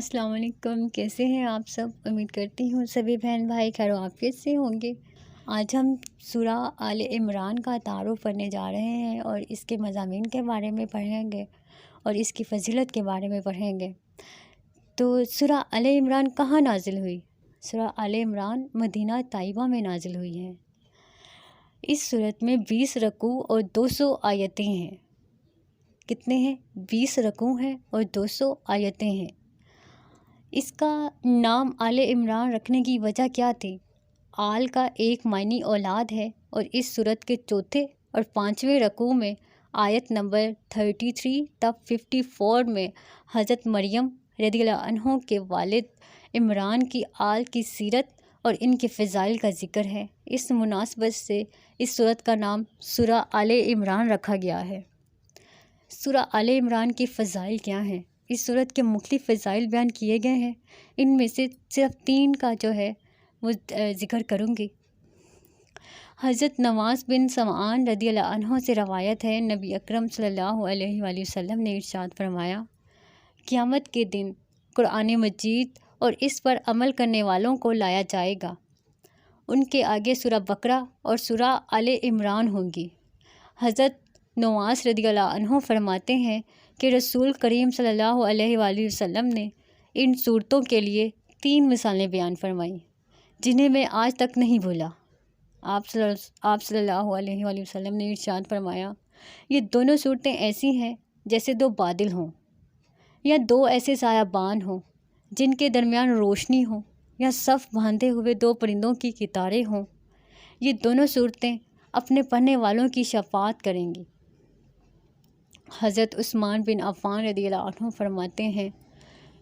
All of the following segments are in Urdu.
السلام علیکم، کیسے ہیں آپ سب؟ امید کرتی ہوں سبھی بہن بھائی خیر و عافیت سے ہوں گے۔ آج ہم سورہ آل عمران کا تعارف کرنے جا رہے ہیں اور اس کے مضامین کے بارے میں پڑھیں گے اور اس کی فضیلت کے بارے میں پڑھیں گے۔ تو سورہ آل عمران کہاں نازل ہوئی؟ سورہ آل عمران مدینہ طیبہ میں نازل ہوئی ہے۔ اس سورت میں 20 رکوع اور 200 آیتیں ہیں۔ کتنے ہیں؟ 20 رکوع ہیں اور 200 آیتیں ہیں۔ اس کا نام آل عمران رکھنے کی وجہ کیا تھی؟ آل کا ایک معنی اولاد ہے اور اس سورت کے چوتھے اور 5ویں رکوع میں آیت نمبر 33 تا 54 میں حضرت مریم رضی اللہ عنہ کے والد عمران کی آل کی سیرت اور ان کے فضائل کا ذکر ہے۔ اس مناسبت سے اس سورت کا نام سورہ آل عمران رکھا گیا ہے۔ سورہ آل عمران کے فضائل کیا ہیں؟ اس سورت کے مختلف فضائل بیان کیے گئے ہیں، ان میں سے صرف 3 کا جو ہے وہ ذکر کروں گی۔ حضرت نواس بن سمعان رضی اللہ عنہ سے روایت ہے، نبی اکرم صلی اللہ علیہ وآلہ وسلم نے ارشاد فرمایا، قیامت کے دن قرآن مجید اور اس پر عمل کرنے والوں کو لایا جائے گا، ان کے آگے سورہ بقرہ اور سورہ آل عمران ہوں گی۔ حضرت نواس رضی اللہ عنہ فرماتے ہیں کہ رسول کریم صلی اللہ علیہ وآلہ وسلم نے ان صورتوں کے لیے 3 مثالیں بیان فرمائیں جنہیں میں آج تک نہیں بھولا۔ آپ صلی اللہ علیہ وآلہ وسلم نے ارشاد فرمایا، یہ دونوں صورتیں ایسی ہیں جیسے 2 بادل ہوں یا 2 ایسے سایہ بان ہوں جن کے درمیان روشنی ہو، یا صف باندھے ہوئے 2 پرندوں کی قطاریں ہوں۔ یہ دونوں صورتیں اپنے پڑھنے والوں کی شفاعت کریں گی۔ حضرت عثمان بن عفان رضی اللہ عنہ فرماتے ہیں،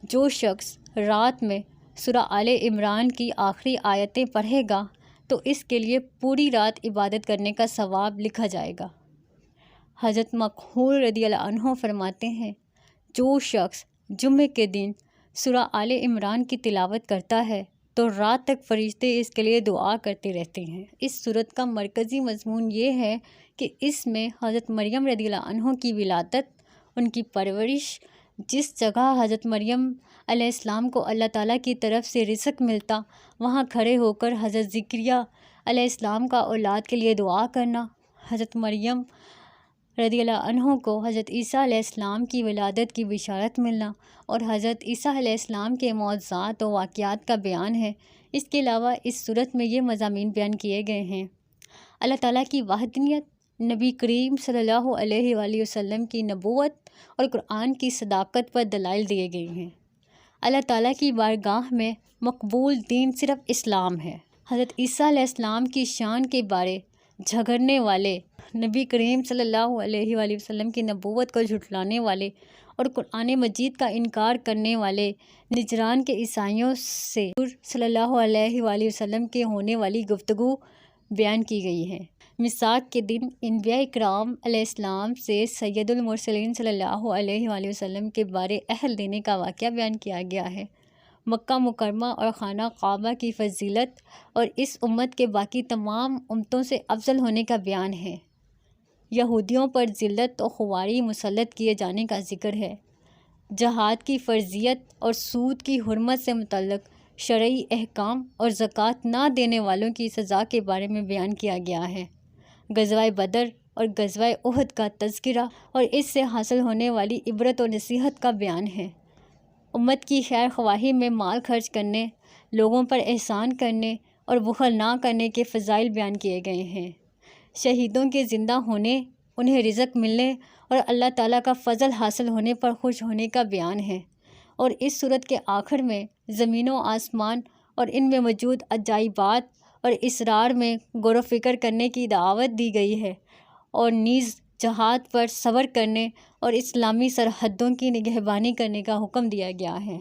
جو شخص رات میں سورہ آل عمران کی آخری آیتیں پڑھے گا تو اس کے لیے پوری رات عبادت کرنے کا ثواب لکھا جائے گا۔ حضرت مکحول رضی اللہ عنہ فرماتے ہیں، جو شخص جمعے کے دن سورہ آل عمران کی تلاوت کرتا ہے تو رات تک فرشتے اس کے لیے دعا کرتے رہتے ہیں۔ اس سورت کا مرکزی مضمون یہ ہے کہ اس میں حضرت مریم رضی اللہ عنہ کی ولادت، ان کی پرورش، جس جگہ حضرت مریم علیہ السلام کو اللہ تعالیٰ کی طرف سے رزق ملتا وہاں کھڑے ہو کر حضرت زکریا علیہ السلام کا اولاد کے لیے دعا کرنا، حضرت مریم رضی اللہ عنہ کو حضرت عیسیٰ علیہ السلام کی ولادت کی بشارت ملنا اور حضرت عیسیٰ علیہ السلام کے معجزات و واقعات کا بیان ہے۔ اس کے علاوہ اس سورت میں یہ مضامین بیان کیے گئے ہیں، اللہ تعالیٰ کی وحدانیت، نبی کریم صلی اللہ علیہ وآلہ وسلم کی نبوت اور قرآن کی صداقت پر دلائل دیے گئے ہیں۔ اللہ تعالیٰ کی بارگاہ میں مقبول دین صرف اسلام ہے۔ حضرت عیسیٰ علیہ السلام کی شان کے بارے جھگڑنے والے، نبی کریم صلی اللہ علیہ وآلہ وسلم کی نبوت کو جھٹلانے والے اور قرآن مجید کا انکار کرنے والے نجران کے عیسائیوں سے حضور صلی اللہ علیہ وآلہ وسلم کے ہونے والی گفتگو بیان کی گئی ہے۔ میثاق کے دن انبیاء کرام علیہ السلام سے سید المرسلین صلی اللہ علیہ وآلہ وسلم کے بارے عہد لینے کا واقعہ بیان کیا گیا ہے۔ مکہ مکرمہ اور خانہ کعبہ کی فضیلت اور اس امت کے باقی تمام امتوں سے افضل ہونے کا بیان ہے۔ یہودیوں پر ذلت و خواری مسلط کیے جانے کا ذکر ہے۔ جہاد کی فرضیت اور سود کی حرمت سے متعلق شرعی احکام اور زکوٰۃ نہ دینے والوں کی سزا کے بارے میں بیان کیا گیا ہے۔ غزوہ بدر اور غزوہ احد کا تذکرہ اور اس سے حاصل ہونے والی عبرت و نصیحت کا بیان ہے۔ امت کی خیر خواہی میں مال خرچ کرنے، لوگوں پر احسان کرنے اور بخل نہ کرنے کے فضائل بیان کیے گئے ہیں۔ شہیدوں کے زندہ ہونے، انہیں رزق ملنے اور اللہ تعالیٰ کا فضل حاصل ہونے پر خوش ہونے کا بیان ہے۔ اور اس سورت کے آخر میں زمین و آسمان اور ان میں موجود عجائبات اور اسرار میں غور و فکر کرنے کی دعوت دی گئی ہے، اور نیز جہاد پر صبر کرنے اور اسلامی سرحدوں کی نگہبانی کرنے کا حکم دیا گیا ہے۔